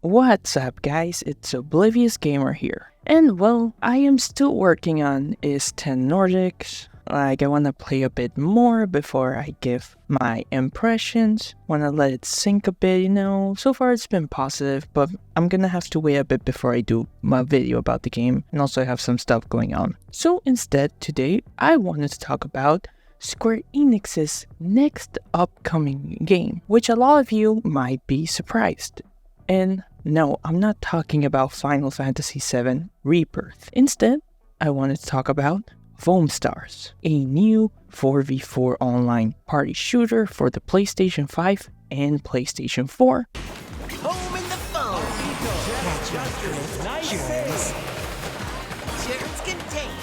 What's up guys, it's Oblivious Gamer here. And well, I am still working on is 10 Nordics. Like, I wanna play a bit more before I give my impressions. Wanna let it sink a bit, you know. So far it's been positive, but I'm gonna have to wait a bit before I do my video about the game. And also I have some stuff going on. So instead, today, I wanted to talk about Square Enix's next upcoming game, which a lot of you might be surprised. And no, I'm not talking about Final Fantasy VII Rebirth. Instead, I wanted to talk about Foamstars, a new 4v4 online party shooter for the PlayStation 5 and PlayStation 4. Home in the foam! Catch your germs. Germs contained.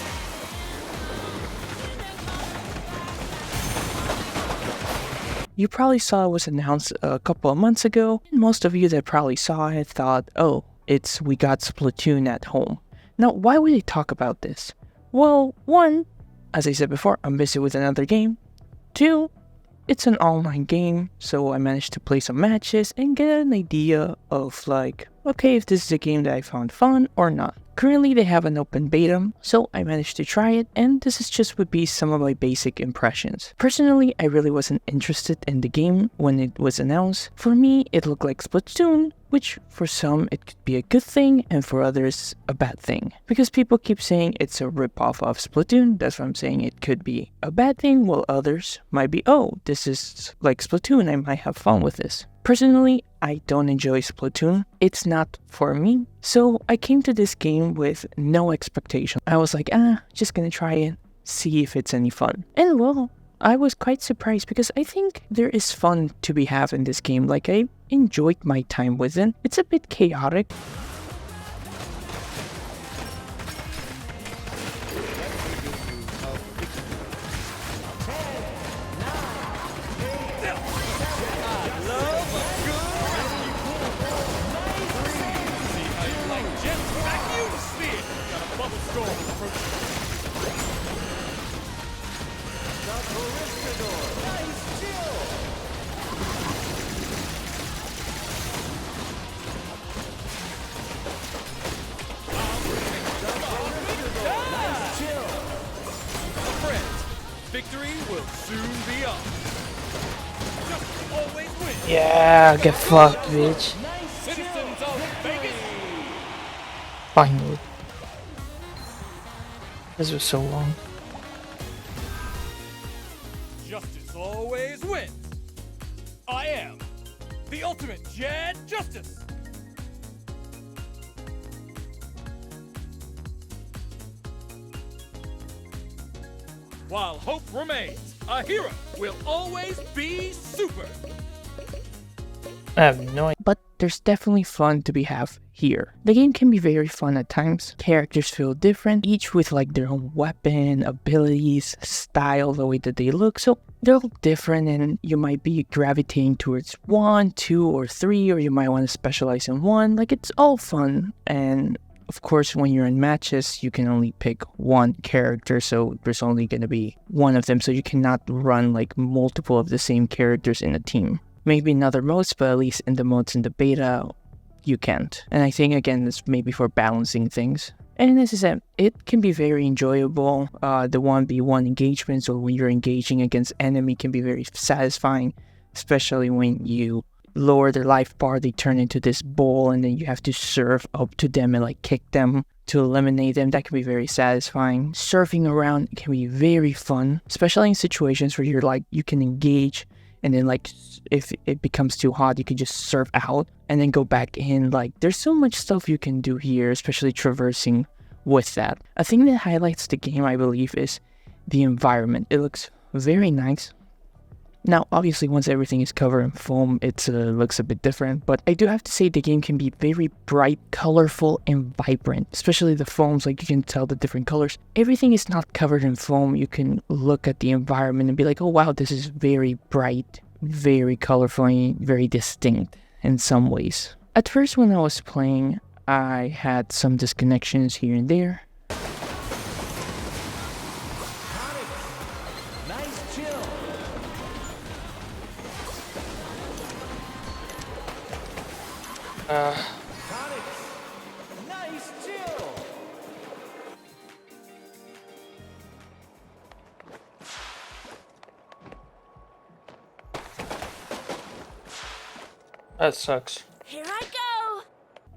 You probably saw it was announced a couple of months ago, and most of you that probably saw it thought, oh, we got Splatoon at home. Now, why would they talk about this? Well, one, as I said before, I'm busy with another game. Two, it's an online game, so I managed to play some matches and get an idea of like, okay, if this is a game that I found fun or not. Currently, they have an open beta, so I managed to try it, and this is just would be some of my basic impressions. Personally, I really wasn't interested in the game when it was announced. For me, it looked like Splatoon, which for some it could be a good thing, and for others, a bad thing. Because people keep saying it's a ripoff of Splatoon, that's why I'm saying it could be a bad thing, while others might be, oh, this is like Splatoon, I might have fun with this. Personally, I don't enjoy Splatoon. It's not for me. So I came to this game with no expectation. I was like, just gonna try it, see if it's any fun. And well, I was quite surprised because I think there is fun to be had in this game. Like, I enjoyed my time with it. It's a bit chaotic. Victory will soon be up. Just always win. Yeah, get fucked, bitch. Citizens of Vegas. Finally. This was so long. Justice always wins. I am the ultimate Jed Justice. While hope remains, a hero will always be super. I have no idea. But there's definitely fun to be had here. The game can be very fun at times. Characters feel different, each with like their own weapon, abilities, style, the way that they look. So they're all different, and you might be gravitating towards 1, 2, or 3, or you might want to specialize in one. Like, it's all fun. And of course, when you're in matches, you can only pick one character, so there's only going to be one of them, so you cannot run like multiple of the same characters in a team. Maybe in other modes, but at least in the modes in the beta, you can't. And I think, again, it's maybe for balancing things. And as I said, it can be very enjoyable. The 1v1 engagements, or when you're engaging against enemy, can be very satisfying, especially when you lower their life bar, they turn into this ball, and then you have to serve up to them and like kick them to eliminate them. That can be very satisfying. Surfing around can be very fun, especially in situations where you're like, you can engage, and then like if it becomes too hot, you can just surf out and then go back in. Like, there's so much stuff you can do here, especially traversing with that. A thing that highlights the game, I believe, is the environment. It looks very nice. Now, obviously, once everything is covered in foam, it looks a bit different, but I do have to say the game can be very bright, colorful, and vibrant, especially the foams. Like, you can tell the different colors. Everything is not covered in foam. You can look at the environment and be like, oh wow, this is very bright, very colorful, and very distinct in some ways. At first, when I was playing, I had some disconnections here and there. Nice chill. That sucks. Here I go!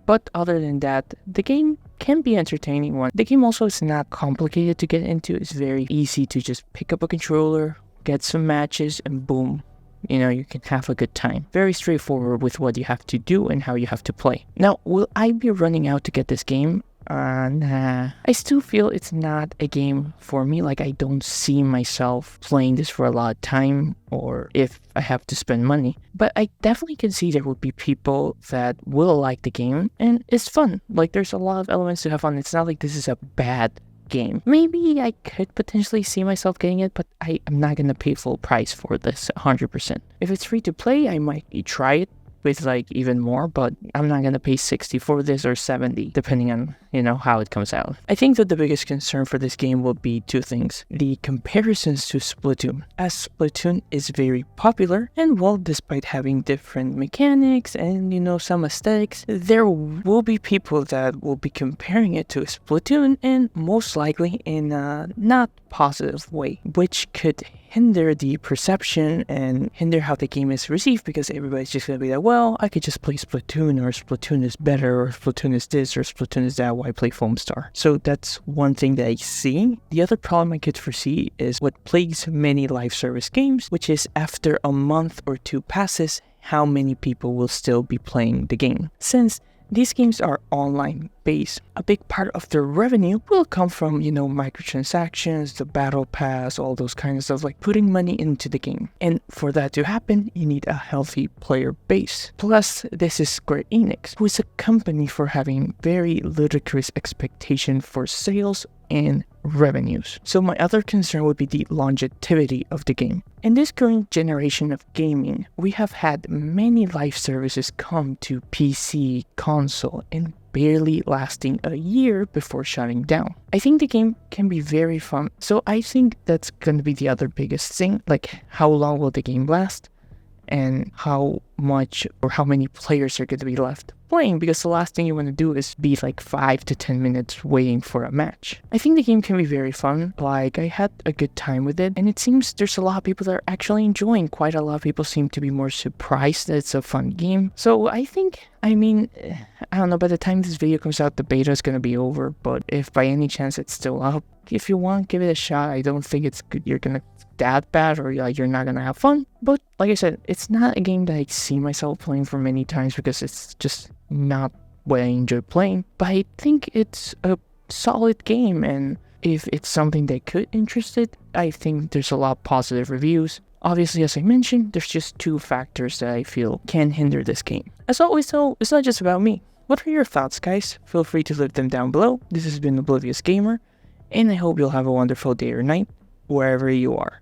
But other than that, the game can be entertaining one. The game also is not complicated to get into. It's very easy to just pick up a controller, get some matches, and boom. You know, you can have a good time. Very straightforward with what you have to do and how you have to play. Now, will I be running out to get this game? Nah. I still feel it's not a game for me. Like, I don't see myself playing this for a lot of time or if I have to spend money. But I definitely can see there will be people that will like the game and it's fun. Like, there's a lot of elements to have fun. It's not like this is a bad game. Maybe I could potentially see myself getting it, but I'm not gonna pay full price for this 100%. If it's free to play, I might try it with like even more, but I'm not gonna pay 60 for this or 70 depending on, you know, how it comes out. I think that the biggest concern for this game will be two things: the comparisons to Splatoon, as Splatoon is very popular, and well, despite having different mechanics and, you know, some aesthetics, there will be people that will be comparing it to Splatoon, and most likely in a not positive way, which could hinder the perception and hinder how the game is received, because everybody's just gonna be like, well, I could just play Splatoon, or Splatoon is better, or Splatoon is this, or Splatoon is that, why play Foamstar? So that's one thing that I see. The other problem I could foresee is what plagues many live service games, which is after a month or two passes, how many people will still be playing the game. Since these games are online based, a big part of their revenue will come from, you know, microtransactions, the battle pass, all those kinds of stuff, like putting money into the game. And for that to happen, you need a healthy player base. Plus, this is Square Enix, who is a company for having very ludicrous expectation for sales and revenues. So my other concern would be the longevity of the game. In this current generation of gaming, we have had many live services come to PC, console, and barely lasting a year before shutting down. I think the game can be very fun, so I think that's going to be the other biggest thing, like how long will the game last and how much or how many players are going to be left playing, because the last thing you want to do is be like 5 to 10 minutes waiting for a match. I think the game can be very fun. Like, I had a good time with it, and it seems there's a lot of people that are actually enjoying. Quite a lot of people seem to be more surprised that it's a fun game. So I think, I don't know, by the time this video comes out, the beta is going to be over, but if by any chance it's still up, if you want, give it a shot. I don't think it's good. You're gonna that bad, or like you're not gonna have fun. But like I said, it's not a game that I see myself playing for many times because it's just not what I enjoy playing. But I think it's a solid game, and if it's something that could interest it, I think there's a lot of positive reviews. Obviously, as I mentioned, there's just two factors that I feel can hinder this game. As always though, it's not just about me. What are your thoughts, guys? Feel free to leave them down below. This has been Oblivious Gamer, and I hope you'll have a wonderful day or night, wherever you are.